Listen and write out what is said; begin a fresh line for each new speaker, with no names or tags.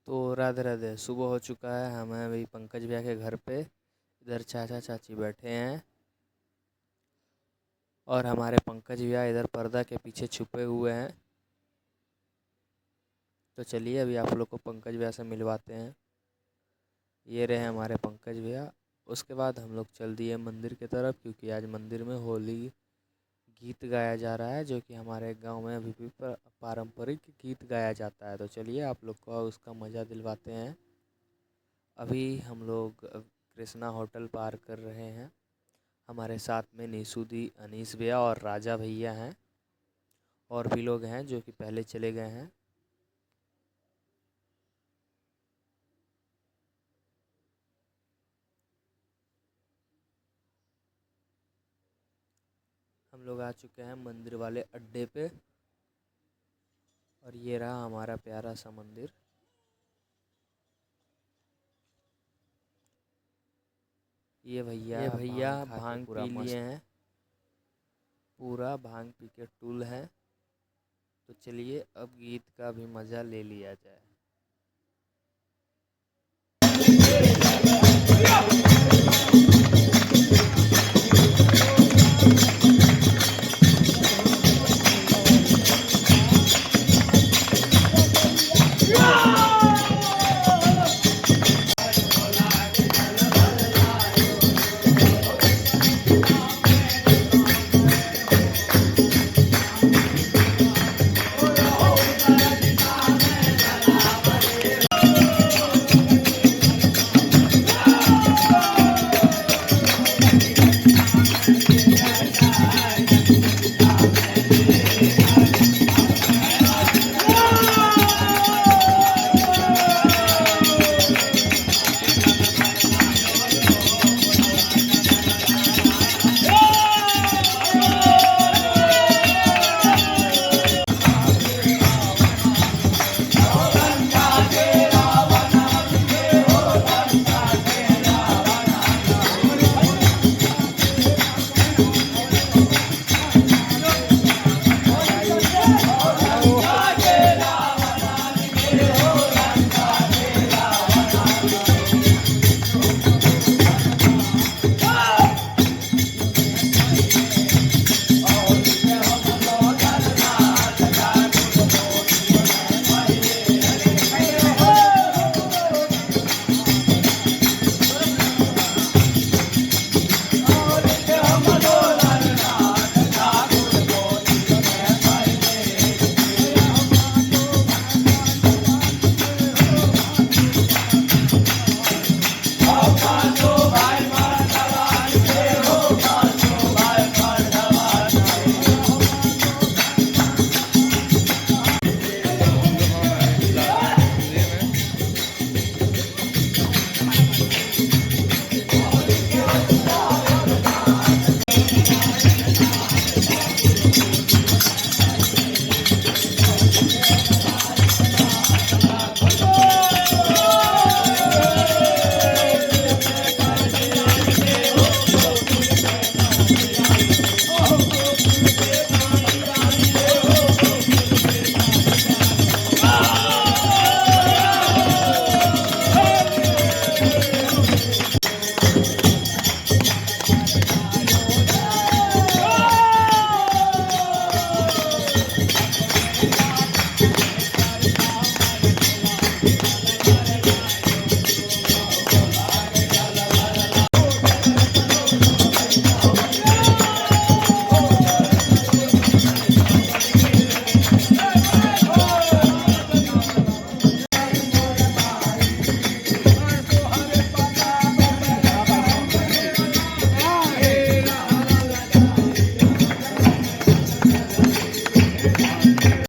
तो राधे राधे। सुबह हो चुका है, हम हैं अभी पंकज भैया के घर पे। इधर चाचा चाची बैठे हैं और हमारे पंकज भैया इधर पर्दा के पीछे छुपे हुए हैं। तो चलिए अभी आप लोग को पंकज भैया से मिलवाते हैं। ये रहे हमारे पंकज भैया। उसके बाद हम लोग चल दिए मंदिर की तरफ, क्योंकि आज मंदिर में होली गीत गाया जा रहा है, जो कि हमारे गांव में अभी भी पारंपरिक गीत गाया जाता है। तो चलिए आप लोग को उसका मज़ा दिलवाते हैं। अभी हम लोग कृष्णा होटल पार कर रहे हैं। हमारे साथ में निशुदी, अनीस भैया और राजा भैया हैं। और भी लोग हैं जो कि पहले चले गए हैं। हम लोग आ चुके हैं मंदिर वाले अड्डे पे। और ये रहा हमारा प्यारा सा मंदिर। ये भैया भांग पी लिए हैं, पूरा भांग पी के टूल है। तो चलिए अब गीत का भी मज़ा ले लिया जाए।